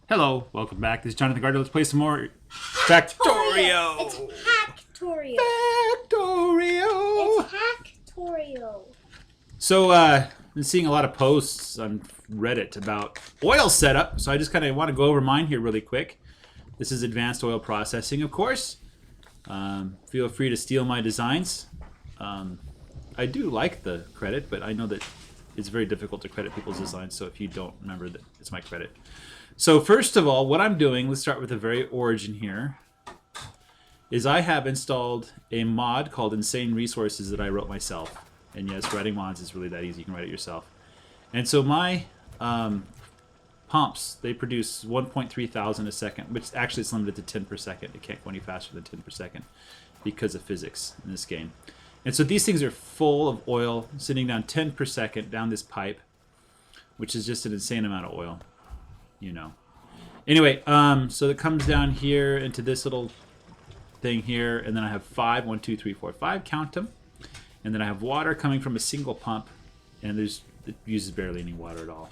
Hello, welcome back. This is Jonathan Gardner. Let's play some more Factorio. It's Factorio. Factorio. It's Factorio. So, been seeing a lot of posts on Reddit about oil setup. So I just kind of want to go over mine here really quick. This is advanced oil processing, of course. Feel free to steal my designs. I do like the credit, but I know that it's very difficult to credit people's designs. So if you don't remember that it's my credit. So first of all, what I'm doing, let's start with the very origin here, is I have installed a mod called Insane Resources that I wrote myself. And yes, writing mods is really that easy. You can write it yourself. And so my pumps, they produce 1.3 thousand a second, which actually it's limited to 10 per second. It can't go any faster than 10 per second because of physics in this game. And so these things are full of oil, sitting down 10 per second down this pipe, which is just an insane amount of oil. You know. Anyway, so it comes down here into this little thing here, and then I have 5, 1, 2, 3, 4, 5, count them. And then I have water coming from a single pump, and it uses barely any water at all.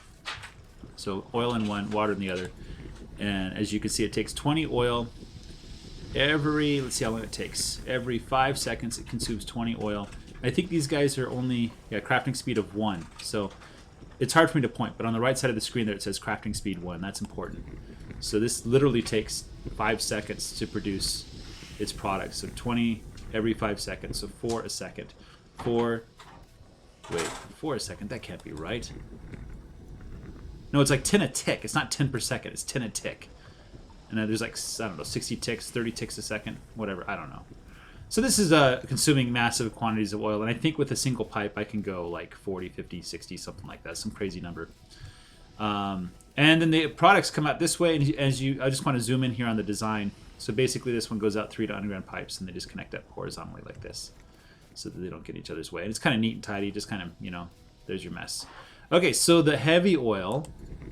So oil in one, water in the other. And as you can see, it takes 20 oil every, let's see how long it takes. Every 5 seconds it consumes 20 oil. I think these guys are only, crafting speed of 1. So it's hard for me to point, but on the right side of the screen there it says crafting speed 1. That's important. So this literally takes 5 seconds to produce its product. So 20 every 5 seconds. So 4 a second. 4 a second. That can't be right. No, it's like 10 a tick. It's not 10 per second. It's 10 a tick. And then there's like, I don't know, 60 ticks, 30 ticks a second. Whatever. I don't know. So this is consuming massive quantities of oil, and I think with a single pipe I can go like 40, 50, 60, something like that, some crazy number. And then the products come out this way, and I just want to zoom in here on the design. So basically this one goes out 3 to underground pipes, and they just connect up horizontally like this, so that they don't get in each other's way. And it's kind of neat and tidy, just kind of, there's your mess. Okay, so the heavy oil,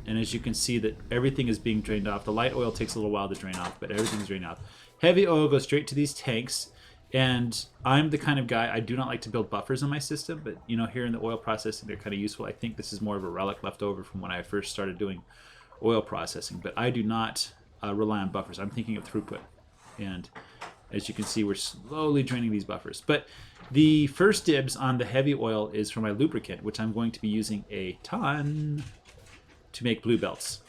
and as you can see that everything is being drained off. The light oil takes a little while to drain off, but everything's drained off. Heavy oil goes straight to these tanks. And I'm the kind of guy, I do not like to build buffers in my system, but here in the oil processing, they're kind of useful. I think this is more of a relic left over from when I first started doing oil processing, but I do not rely on buffers. I'm thinking of throughput. And as you can see, we're slowly draining these buffers. But the first dibs on the heavy oil is for my lubricant, which I'm going to be using a ton to make blue belts.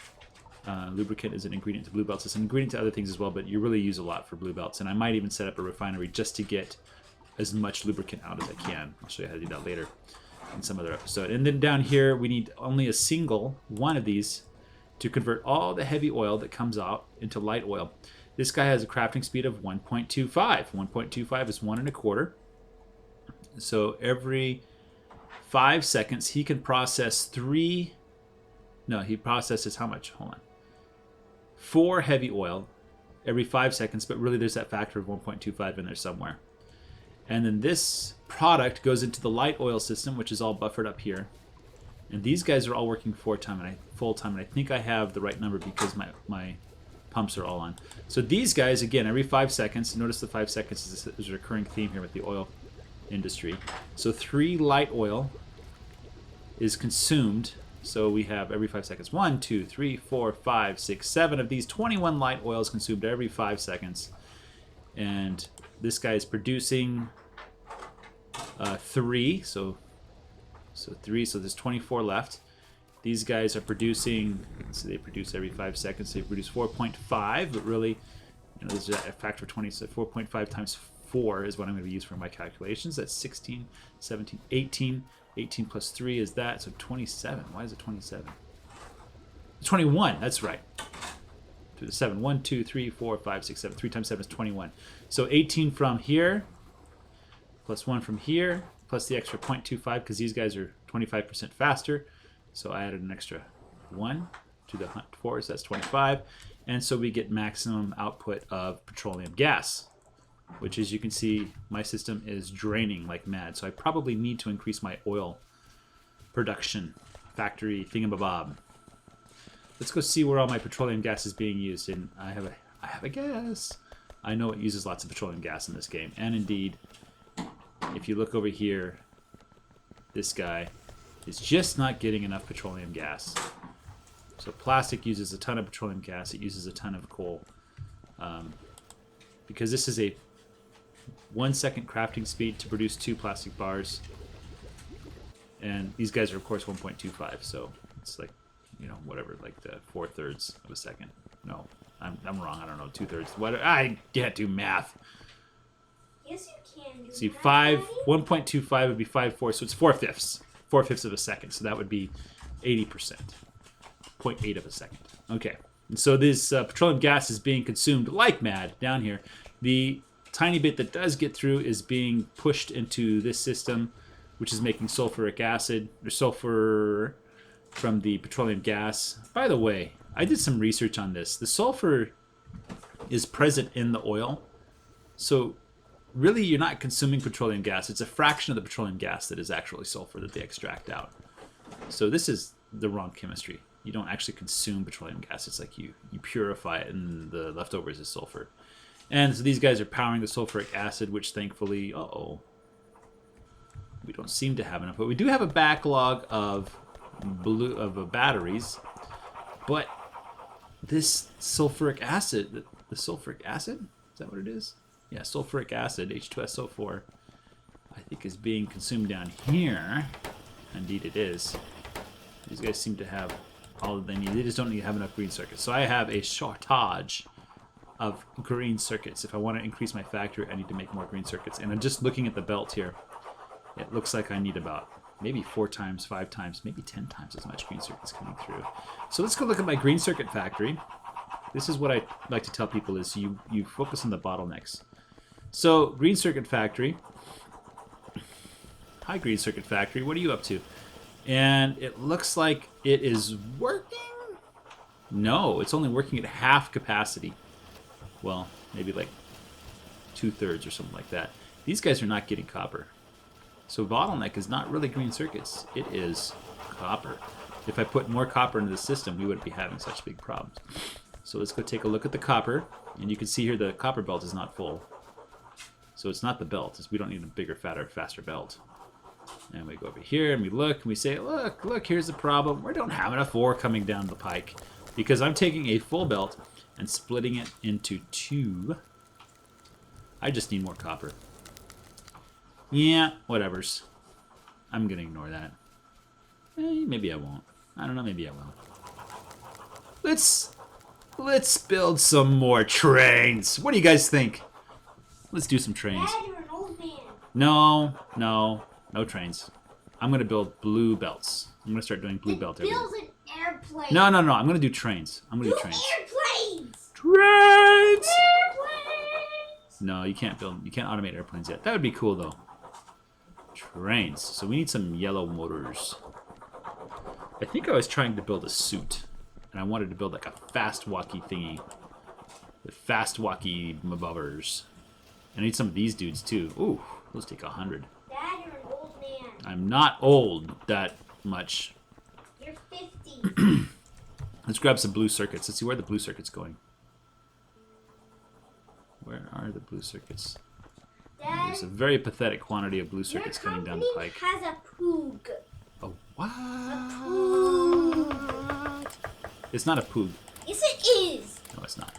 Lubricant is an ingredient to blue belts. It's an ingredient to other things as well, but you really use a lot for blue belts. And I might even set up a refinery just to get as much lubricant out as I can. I'll show you how to do that later in some other episode. And then down here, we need only a single one of these to convert all the heavy oil that comes out into light oil. This guy has a crafting speed of 1.25. 1.25 is 1 1/4. So every 5 seconds, he can process 3... No, he processes how much? Hold on. 4 heavy oil every 5 seconds, but really there's that factor of 1.25 in there somewhere. And then this product goes into the light oil system, which is all buffered up here. And these guys are all working full time, and I think I have the right number because my pumps are all on. So these guys, again, every 5 seconds, notice the 5 seconds is a recurring theme here with the oil industry. So 3 light oil is consumed. So we have every 5 seconds. 1, 2, 3, 4, 5, 6, 7 of these 21 light oils consumed every 5 seconds. And this guy is producing 3. So 3. So there's 24 left. These guys are producing. So they produce every 5 seconds. They produce 4.5. But really, there's a factor of 20. So 4.5 times 4 is what I'm going to use for my calculations. That's 16, 17, 18. 18 plus 3 is that, so 27. Why is it 27? 21, that's right. Through the 7. 1, 2, 3, 4, 5, 6, 7. 3 times 7 is 21. So 18 from here, plus 1 from here, plus the extra 0.25, because these guys are 25% faster. So I added an extra 1 to the 4, so that's 25. And so we get maximum output of petroleum gas, which, as you can see, my system is draining like mad. So I probably need to increase my oil production factory thingamabob. Let's go see where all my petroleum gas is being used. And I have a guess. I know it uses lots of petroleum gas in this game. And indeed, if you look over here, this guy is just not getting enough petroleum gas. So plastic uses a ton of petroleum gas. It uses a ton of coal. Because this is a 1 second crafting speed to produce 2 plastic bars. And these guys are, of course, 1.25. So it's like, you know, whatever, like the 4/3 of a second. No, I'm wrong. I don't know, 2/3. What? I can't do math. Yes, you can do See, that, 1.25 would be 5/4, so it's 4/5. 4/5 of a second. So that would be 80%. 0.8 of a second. Okay. And so this petroleum gas is being consumed like mad down here. The tiny bit that does get through is being pushed into this system, which is making sulfuric acid, or sulfur from the petroleum gas. By the way, I did some research on this. The sulfur is present in the oil. So really, you're not consuming petroleum gas. It's a fraction of the petroleum gas that is actually sulfur that they extract out. So this is the wrong chemistry. You don't actually consume petroleum gas. It's like you purify it, and the leftovers is sulfur. And so these guys are powering the sulfuric acid, which thankfully, we don't seem to have enough. But we do have a backlog of batteries. But this sulfuric acid, the sulfuric acid, is that what it is? Yeah, sulfuric acid, H2SO4, I think is being consumed down here. Indeed it is. These guys seem to have all that they need. They just don't need to have enough green circuits. So I have a shortage of green circuits. If I want to increase my factory, I need to make more green circuits. And I'm just looking at the belt here. It looks like I need about maybe 4 times, 5 times, maybe 10 times as much green circuits coming through. So let's go look at my green circuit factory. This is what I like to tell people is you focus on the bottlenecks. So green circuit factory. Hi, green circuit factory. What are you up to? And it looks like it is working. No, it's only working at half capacity. Well, maybe like 2/3 or something like that. These guys are not getting copper. So bottleneck is not really green circuits. It is copper. If I put more copper into the system, we wouldn't be having such big problems. So let's go take a look at the copper. And you can see here the copper belt is not full. So it's not the belt. We don't need a bigger, fatter, faster belt. And we go over here and we look and we say, look, here's the problem. We don't have enough ore coming down the pike because I'm taking a full belt and splitting it into 2. I just need more copper. Yeah, whatevers. I'm going to ignore that. Maybe I won't. I don't know, maybe I will. Let's build some more trains. What do you guys think? Let's do some trains. Dad, you're an old man. No trains. I'm going to build blue belts. I'm going to start doing blue belt every Build an airplane. No. I'm going to do trains. I'm going to do trains. Airplanes. Trains! Airplanes. No, you can't automate airplanes yet. That would be cool, though. Trains. So we need some yellow motors. I think I was trying to build a suit. And I wanted to build like a fast walkie thingy. With fast walkie bubbers. I need some of these dudes, too. Ooh, those take 100. Dad, you're an old man. I'm not old that much. You're 50. Let's grab some blue circuits. Let's see where the blue circuit's going. Where are the blue circuits? Dad, There's a very pathetic quantity of blue your circuits coming down company the pike. has a poog. Oh, what? Poog. It's not a poog. Yes, it is. No, it's not.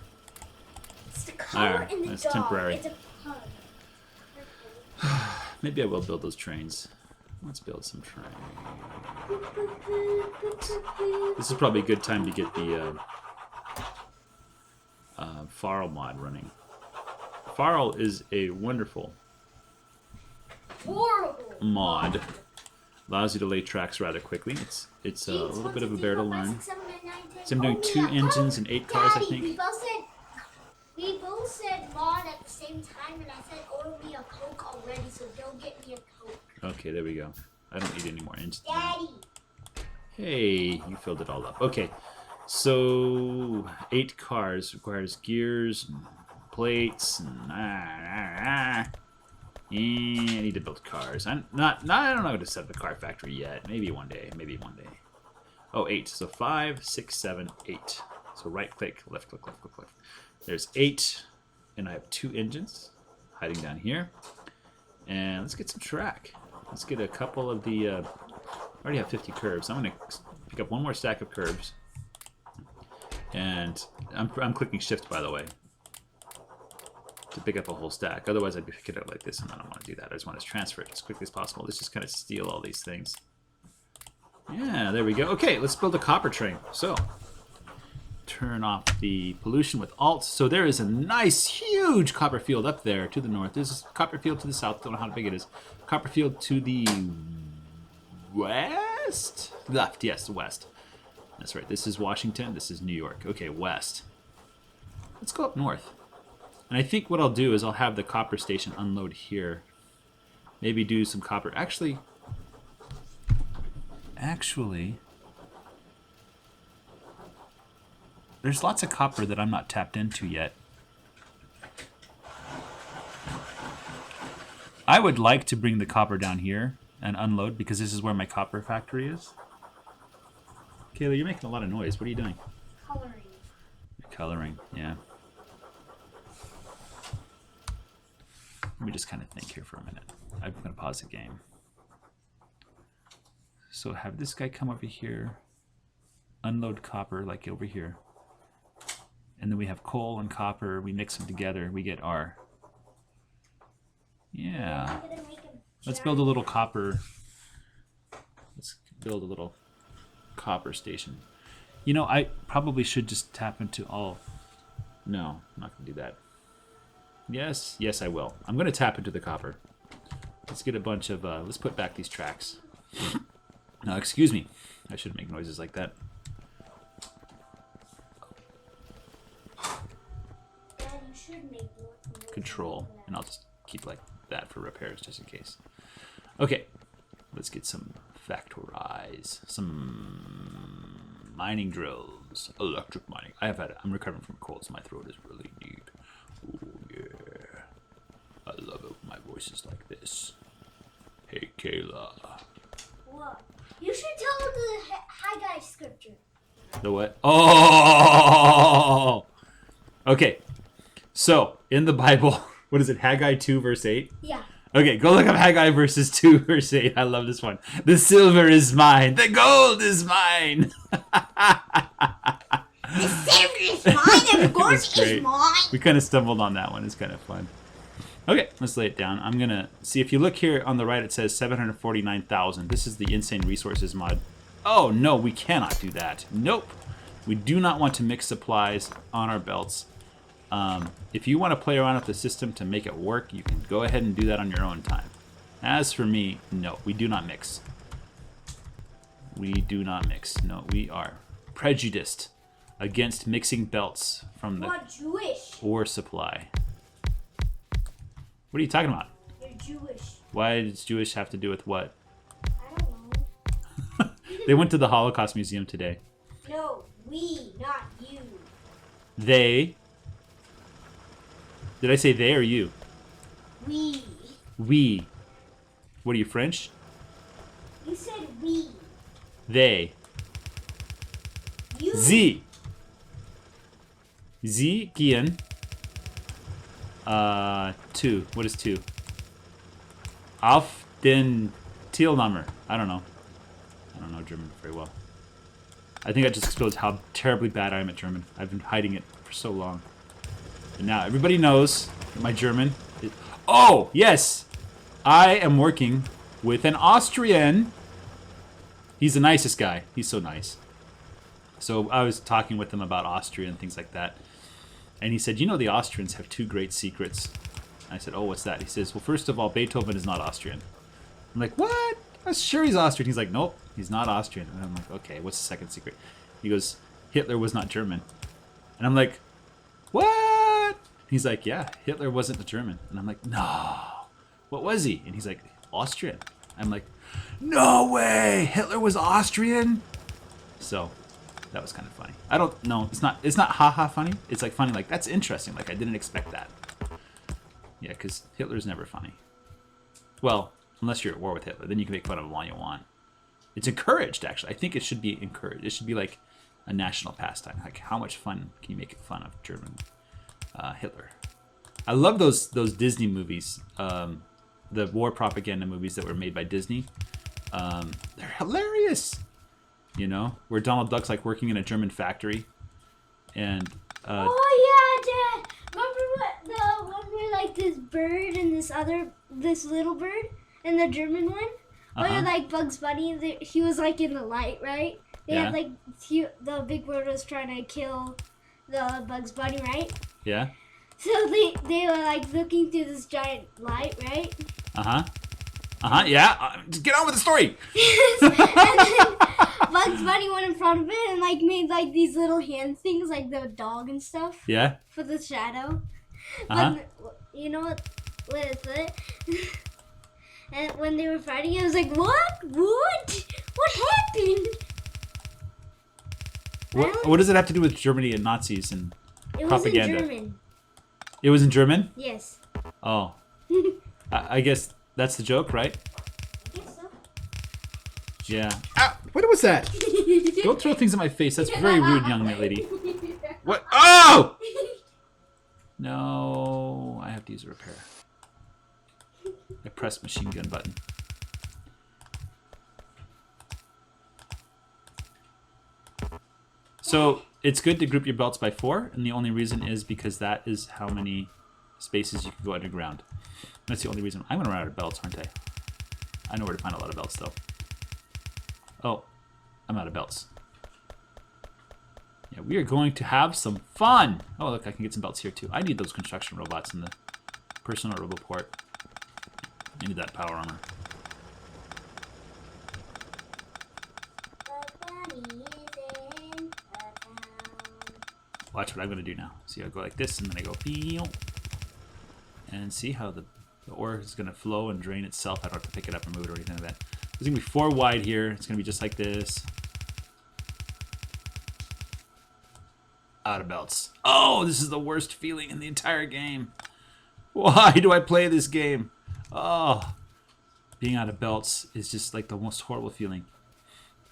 It's the color Alright, in the that's dog. temporary. It's a pug. Maybe I will build those trains. Let's build some trains. This is probably a good time to get the Farl mod running. Farl is a wonderful Horrible. mod. Allows you to lay tracks rather quickly. It's a little bit of a bear to learn. So I'm doing 2 engines and 8 cars, I Daddy, think. we both said mod at the same time, and I said order me a Coke already, so don't get me a Coke. Okay, there we go. I don't need any more engines. Daddy. Hey, you filled it all up. Okay, so 8 cars requires gears, and plates, and I need to build cars. I don't know how to set up a car factory yet. Maybe one day. Oh, 8. So 5, 6, 7, 8. So right click, left click, left click, left. There's 8, and I have 2 engines hiding down here. And let's get some track. Let's get a couple of the. I already have 50 curves. I'm gonna pick up one more stack of curves. And I'm clicking shift, by the way, to pick up a whole stack. Otherwise, I'd pick it up like this, and I don't want to do that. I just want to transfer it as quickly as possible. Let's just kind of steal all these things. Yeah, there we go. Okay, let's build a copper train. So, turn off the pollution with Alt. So there is a nice, huge copper field up there to the north. There's a copper field to the south. Don't know how big it is. Copper field to the west? Left, yes, the west. That's right. This is Washington. This is New York. Okay, west. Let's go up north. And I think what I'll do is I'll have the copper station unload here. Maybe do some copper. Actually, there's lots of copper that I'm not tapped into yet. I would like to bring the copper down here and unload because this is where my copper factory is. Kayla, you're making a lot of noise. What are you doing? Coloring. You're coloring, yeah. Let me just kind of think here for a minute. I'm going to pause the game. So have this guy come over here, unload copper like over here. And then we have coal and copper. We mix them together. We get R. Yeah. Let's build a little copper. Let's build a little copper station. You know, I probably should just tap into all. No, I'm not going to do that. Yes, yes, I will. I'm going to tap into the copper. Let's get a bunch of. Let's put back these tracks. No, excuse me. I shouldn't make noises like that. Control, and I'll just keep like that for repairs just in case. Okay, let's get some factorize, some mining drills, electric mining. I'm recovering from a cold, so my throat is really deep. Oh yeah, I love it when my voice is like this. Hey Kayla. What? You should tell the Haggai scripture. The what? Oh! Okay. So, in the Bible, what is it? Haggai 2 verse 8? Yeah. Okay, go look up Haggai verses 2 verse 8. I love this one. The silver is mine. The gold is mine. The silver is mine and the gold is mine. We kind of stumbled on that one. It's kind of fun. Okay, let's lay it down. I'm going to see if you look here on the right, it says 749,000. This is the Insane Resources mod. Oh, no, we cannot do that. Nope. We do not want to mix supplies on our belts. If you want to play around with the system to make it work, you can go ahead and do that on your own time. As for me, no, we do not mix. We do not mix. No, we are prejudiced against mixing belts from the Jewish. ore supply. What are you talking about? You're Jewish. Why does Jewish have to do with what? I don't know. They went to the Holocaust Museum today. No, we, not you. They. Did I say they or you? We. We. What are you, French? You said we. They. You. Sie. Sie gehen. 2. What is 2? Auf den Zielnummer. I don't know. I don't know German very well. I think that just exposed how terribly bad I am at German. I've been hiding it for so long. And now everybody knows that my German is... Oh, yes! I am working with an Austrian. He's the nicest guy. He's so nice. So I was talking with him about Austria and things like that. And he said, you know, the Austrians have 2 great secrets. I said, oh, what's that? He says, well, first of all, Beethoven is not Austrian. I'm like, what? I'm sure he's Austrian. He's like, nope, he's not Austrian. And I'm like, okay, what's the second secret? He goes, Hitler was not German. And I'm like, what? He's like, yeah, Hitler wasn't a German. And I'm like, no. What was he? And he's like, Austrian. I'm like, no way. Hitler was Austrian? So that was kind of funny. I don't know. It's not haha funny. It's like funny. Like, that's interesting. Like, I didn't expect that. Yeah, because Hitler's never funny. Well, unless you're at war with Hitler. Then you can make fun of him all you want. It's encouraged, actually. I think it should be encouraged. It should be like a national pastime. Like, how much fun can you make fun of German Hitler? I love those Disney movies. The war propaganda movies that were made by Disney. They're hilarious. You know, where Donald Duck's like working in a German factory, And oh yeah, Dad. Remember what the one where like this bird and this little bird and the German one? Where like Bugs Bunny, he was like in the light, right? They had like the big bird was trying to kill the Bugs Bunny, right? Yeah. So they were like looking through this giant light, right? Yeah. Just get on with the story. And then Bugs Bunny went in front of it and like made like these little hand things, like the dog and stuff. Yeah. For the shadow. But you know what is it? And when they were fighting, it was like, what? What happened? What does it have to do with Germany and Nazis and propaganda? It was in German. It was in German? Yes. Oh. I guess that's the joke, right? I guess so. Yeah. Ah, what was that? Don't throw things at my face. That's very rude, young lady. What? Oh! No. I have to use a repair. I pressed machine gun button. So it's good to group your belts by 4, and the only reason is because that is how many spaces you can go underground. That's the only reason. I'm gonna run out of belts, aren't I? I know where to find a lot of belts, though. Oh, I'm out of belts. Yeah, we are going to have some fun. Oh, look, I can get some belts here too. I need those construction robots in the personal roboport. I need that power armor. Watch what I'm going to do now. See, I go like this, and then I go... And see how the ore is going to flow and drain itself. I don't have to pick it up and move it or anything like that. There's going to be 4 wide here. It's going to be just like this. Out of belts. Oh, this is the worst feeling in the entire game. Why do I play this game? Oh, being out of belts is just like the most horrible feeling.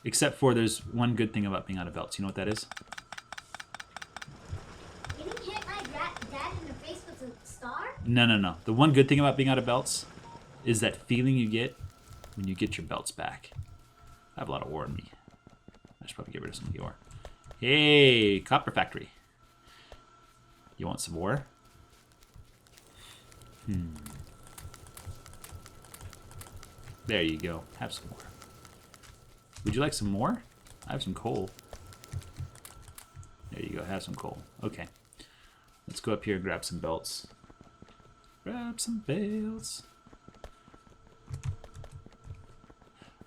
Except for there's one good thing about being out of belts. You know what that is? No. The one good thing about being out of belts is that feeling you get when you get your belts back. I have a lot of ore in me. I should probably get rid of some of the ore. Hey, copper factory. You want some ore? There you go. Have some more. Would you like some more? I have some coal. There you go. Have some coal. Okay. Let's go up here and grab some belts. Grab some belts.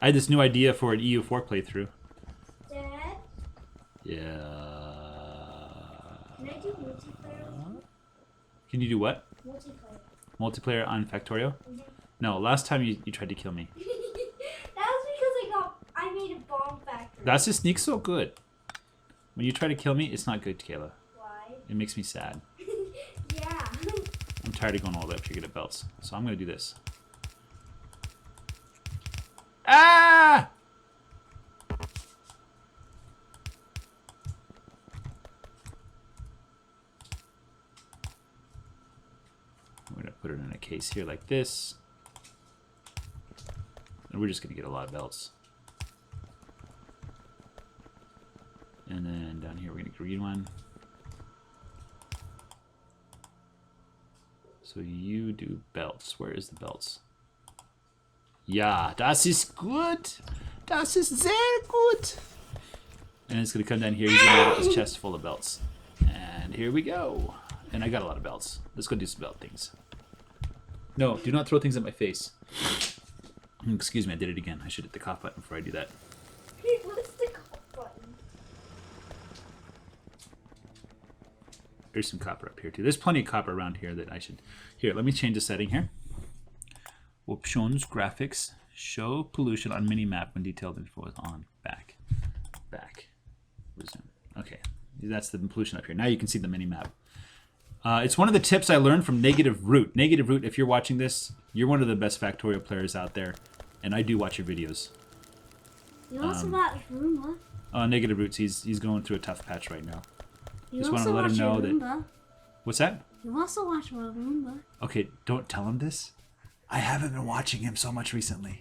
I had this new idea for an EU4 playthrough. Dad? Yeah. Can I do multiplayer? Can you do what? Multiplayer. Multiplayer on Factorio? Mm-hmm. No, last time you tried to kill me. That was because I made a bomb factory. That's just sneak so good. When you try to kill me, it's not good, Kayla. Why? It makes me sad. Yeah. I'm tired of going all the way up here to get belts. So I'm going to do this. Ah! I'm going to put it in a case here like this. And we're just going to get a lot of belts. And then down here we're going to green one. So you do belts. Where is the belts? Ja, das ist gut. Das ist sehr gut. And it's going to come down here. He's going to load up his chest full of belts. And here we go. And I got a lot of belts. Let's go do some belt things. No, do not throw things at my face. Excuse me, I did it again. I should hit the cough button before I do that. What's the cough button? There's some copper up here too. There's plenty of copper around here that I should... Here, let me change the setting here. Options, graphics, show pollution on minimap when detailed info is on. Back. Resume. Okay, that's the pollution up here. Now you can see the minimap. It's one of the tips I learned from Negative Root. Negative Root, if you're watching this, you're one of the best Factorio players out there, and I do watch your videos. You also watch Roomba. Negative Roots, he's going through a tough patch right now. You Just want also to let him watch know Roomba. that. What's that? You also watch Roomba. Okay, don't tell him this. I haven't been watching him so much recently.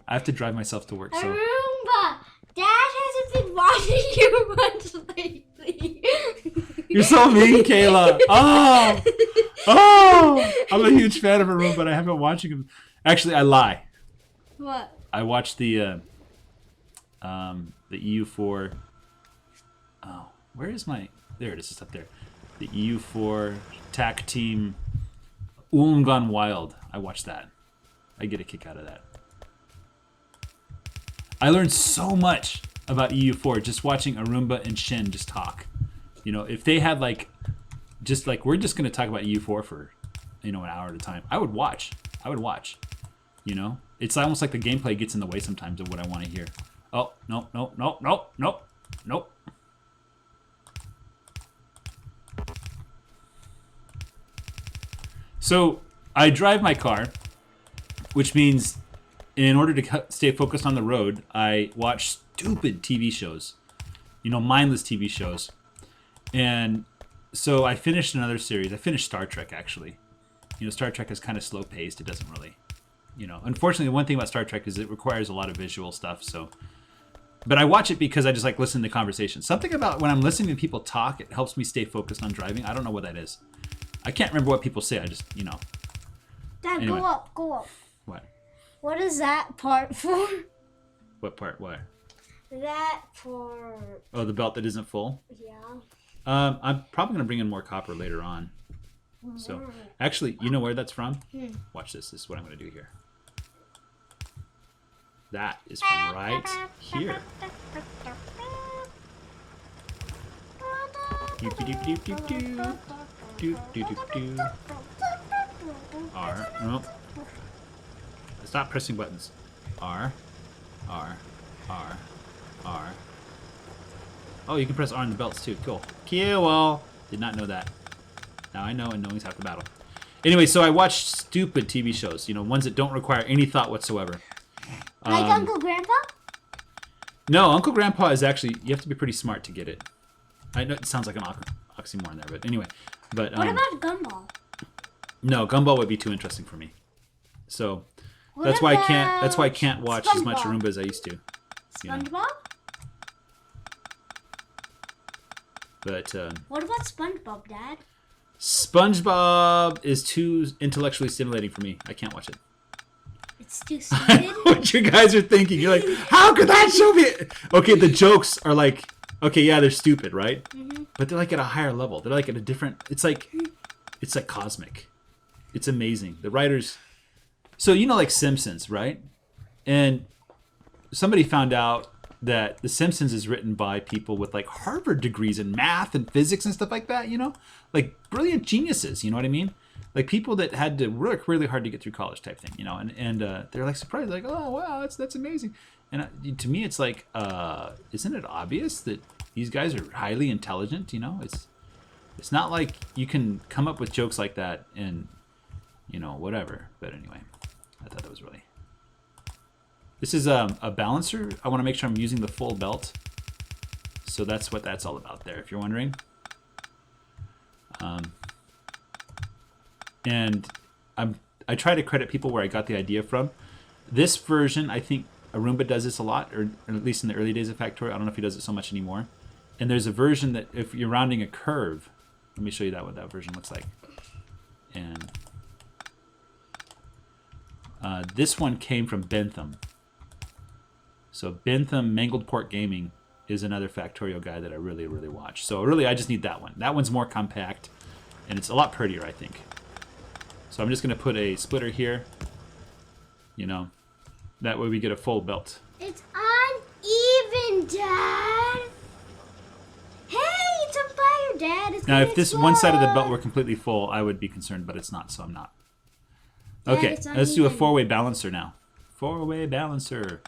I have to drive myself to work, so... Roomba! Dad hasn't been watching you much lately. You're so mean, Kayla. Oh, I'm a huge fan of Arun, but I haven't watching him. Actually, I lie. What? I watched the EU4. Oh, where is my? There it is. It's up there. The EU4 TAC team Gone Wild. I watched that. I get a kick out of that. I learned so much about EU4 just watching Arumba and Shin just talk. You know, if they had like, just like, we're just going to talk about EU4 for, you know, an hour at a time, I would watch. You know, it's almost like the gameplay gets in the way sometimes of what I want to hear. Oh, nope. So I drive my car, which means in order to stay focused on the road, I watch stupid TV shows, you know, mindless TV shows. And so I finished another series. I finished Star Trek, actually. You know, Star Trek is kind of slow paced. It doesn't really, you know, unfortunately, the one thing about Star Trek is it requires a lot of visual stuff. So, but I watch it because I just like listening to conversations. Something about when I'm listening to people talk, it helps me stay focused on driving. I don't know what that is. I can't remember what people say. I just, you know. Dad, Anyway. go up. What? What is that part for? What part? What? That part. Oh, the belt that isn't full? Yeah. I'm probably going to bring in more copper later on. So, actually, you know where that's from? Watch this. This is what I'm going to do here. That is from right here. R. Nope. Stop pressing buttons. R. Oh, you can press R on the belts too. Cool. Cool. Did not know that. Now I know, and knowing's half the battle. Anyway, so I watch stupid TV shows. You know, ones that don't require any thought whatsoever. Like Uncle Grandpa? No, Uncle Grandpa is actually, you have to be pretty smart to get it. I know it sounds like an oxymoron there, but anyway. But What about Gumball? No, Gumball would be too interesting for me. So that's why I can't watch as much Roomba as I used to. You know? SpongeBob? But What about SpongeBob, Dad? SpongeBob is too intellectually stimulating for me. I can't watch it. It's too stupid. What you guys are thinking? You're like, how could that show me? Okay, the jokes are like, okay, yeah, they're stupid, right? Mm-hmm. But they're like at a higher level. They're like at a different. It's like cosmic. It's amazing. The writers. So you know, like Simpsons, right? And somebody found out that The Simpsons is written by people with like Harvard degrees in math and physics and stuff like that. You know, like brilliant geniuses. You know what I mean? Like people that had to work really hard to get through college type thing, you know, and they're like surprised, like, oh wow, that's amazing. And to me, it's like, isn't it obvious that these guys are highly intelligent? You know, it's not like you can come up with jokes like that and, you know, whatever. But anyway, I thought that was really. This is a balancer. I want to make sure I'm using the full belt. So that's what that's all about there, if you're wondering. And I try to credit people where I got the idea from. This version, I think Arumba does this a lot, or at least in the early days of Factorio. I don't know if he does it so much anymore. And there's a version that if you're rounding a curve, let me show you what that version looks like. And this one came from Bentham. So Bentham Mangled Pork Gaming is another Factorio guy that I really, really watch. So really, I just need that one. That one's more compact, and it's a lot prettier, I think. So I'm just going to put a splitter here, you know, that way we get a full belt. It's uneven, Dad. Hey, it's on fire, Dad. It's now, if this one side of the belt explode. were completely full, I would be concerned, but it's not, so I'm not. Dad, Okay, it's let's do a uneven. four-way balancer now. Four-way balancer.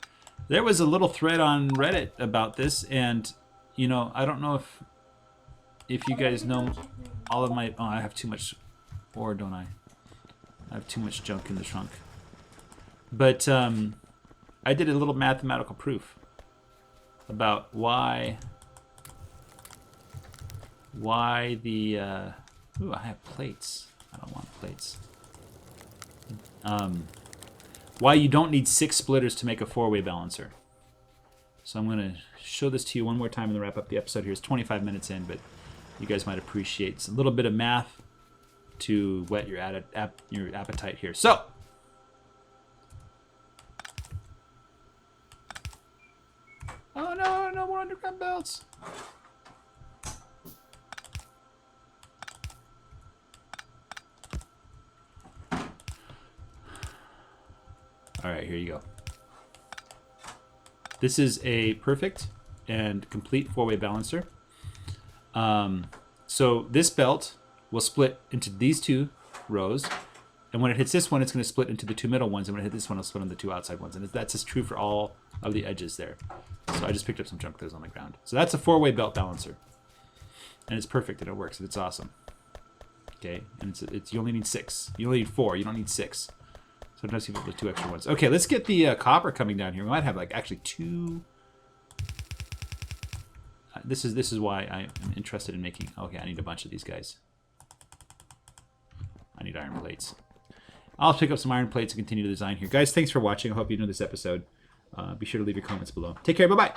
There was a little thread on Reddit about this, and, you know, I don't know if you guys know all of my... Oh, I have too much ore, don't I? I have too much junk in the trunk. But I did a little mathematical proof about why the ooh, I have plates. I don't want plates. Why you don't need 6 splitters to make a 4-way balancer. So I'm going to show this to you one more time and then wrap up the episode here. It's 25 minutes in, but you guys might appreciate. It's a little bit of math to whet your appetite here. So, oh no, no more underground belts. All right, here you go. This is a perfect and complete four-way balancer. So this belt will split into these two rows, and when it hits this one, it's going to split into the two middle ones, and when it hits this one, it'll split on the two outside ones, and that's just true for all of the edges there. So I just picked up some junk that was on the ground. So that's a four-way belt balancer, and it's perfect, and it works, and it's awesome. Okay, and it's you only need 6. You only need 4. You don't need 6. Sometimes people with 2 extra ones. Okay, let's get the copper coming down here. We might have like actually 2. This is why I am interested in making. Okay, I need a bunch of these guys. I need iron plates. I'll pick up some iron plates and continue the design here. Guys, thanks for watching. I hope you enjoyed this episode. Be sure to leave your comments below. Take care. Bye-bye.